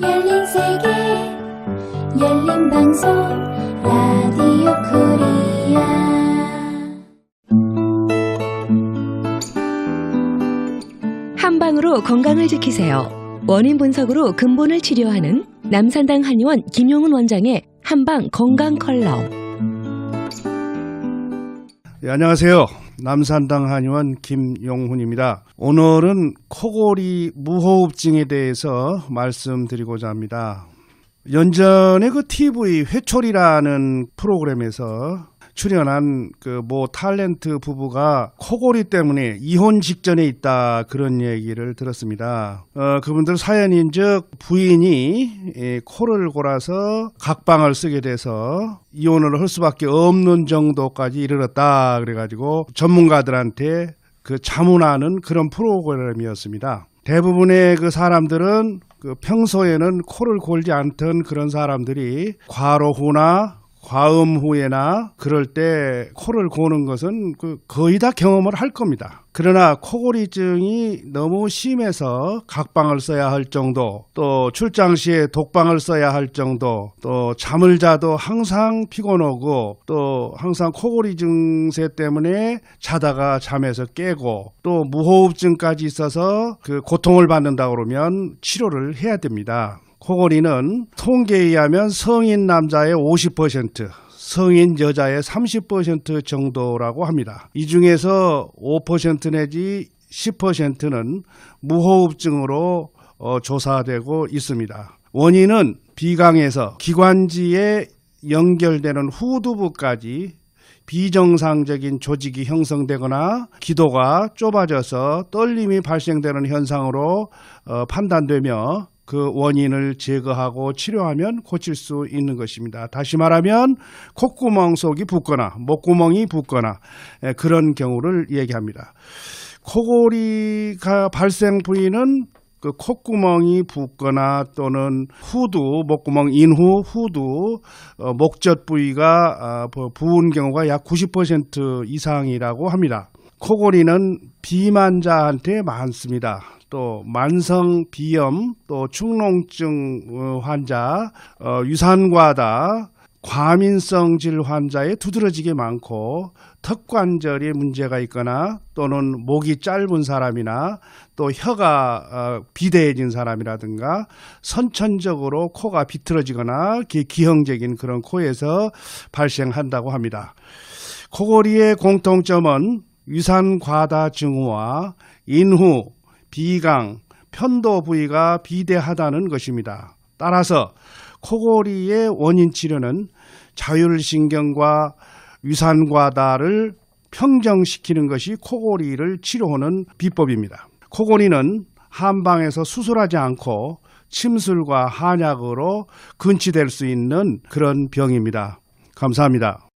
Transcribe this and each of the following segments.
열린 세계 열린 방송 라디오 코리아. 한방으로 건강을 지키세요. 원인 분석으로 근본을 치료하는 남산당 한의원 김용훈 원장의 한방 건강 컬럼. 네, 안녕하세요. 남산당 한의원 김용훈입니다. 오늘은 코골이 무호흡증에 대해서 말씀드리고자 합니다. 연전에 그 TV 회초리라는 프로그램에서 출연한 그 모 탤런트 부부가 코골이 때문에 이혼 직전에 있다, 그런 얘기를 들었습니다. 그분들 사연인즉 부인이 코를 골아서 각방을 쓰게 돼서 이혼을 할 수밖에 없는 정도까지 이르렀다, 그래가지고 전문가들한테 그 자문하는 그런 프로그램이었습니다. 대부분의 그 사람들은 그 평소에는 코를 골지 않던 그런 사람들이 과로 후나 과음 후에나 그럴 때 코를 고는 것은 거의 다 경험을 할 겁니다. 그러나 코골이증이 너무 심해서 각방을 써야 할 정도, 또 출장 시에 독방을 써야 할 정도, 또 잠을 자도 항상 피곤하고, 또 항상 코골이 증세 때문에 자다가 잠에서 깨고, 또 무호흡증까지 있어서 그 고통을 받는다 그러면 치료를 해야 됩니다. 코골이는 통계에 의하면 성인 남자의 50%, 성인 여자의 30% 정도라고 합니다. 이 중에서 5% 내지 10%는 무호흡증으로 조사되고 있습니다. 원인은 비강에서 기관지에 연결되는 후두부까지 비정상적인 조직이 형성되거나 기도가 좁아져서 떨림이 발생되는 현상으로 판단되며 그 원인을 제거하고 치료하면 고칠 수 있는 것입니다. 다시 말하면 콧구멍 속이 붓거나 목구멍이 붓거나 그런 경우를 얘기합니다. 코골이가 발생 부위는 그 콧구멍이 붓거나 또는 후두, 목구멍 인후, 후두, 목젖 부위가 부은 경우가 약 90% 이상이라고 합니다. 코골이는 비만자한테 많습니다. 또 만성 비염, 또 축농증 환자, 유산과다, 과민성 질 환자에 두드러지게 많고, 턱관절에 문제가 있거나 또는 목이 짧은 사람이나 또 혀가 비대해진 사람이라든가 선천적으로 코가 비틀어지거나 기형적인 그런 코에서 발생한다고 합니다. 코골이의 공통점은 유산과다 증후와 인후, 비강, 편도 부위가 비대하다는 것입니다. 따라서 코골이의 원인 치료는 자율신경과 유산과다를 평정시키는 것이 코골이를 치료하는 비법입니다. 코골이는 한방에서 수술하지 않고 침술과 한약으로 근치될 수 있는 그런 병입니다. 감사합니다.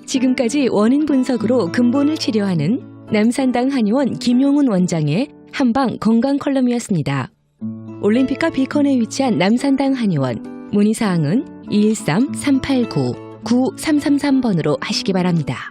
지금까지 원인 분석으로 근본을 치료하는 남산당 한의원 김용훈 원장의 한방 건강 컬럼이었습니다. 올림픽과 비컨에 위치한 남산당 한의원, 문의사항은 213-389-9333번으로 하시기 바랍니다.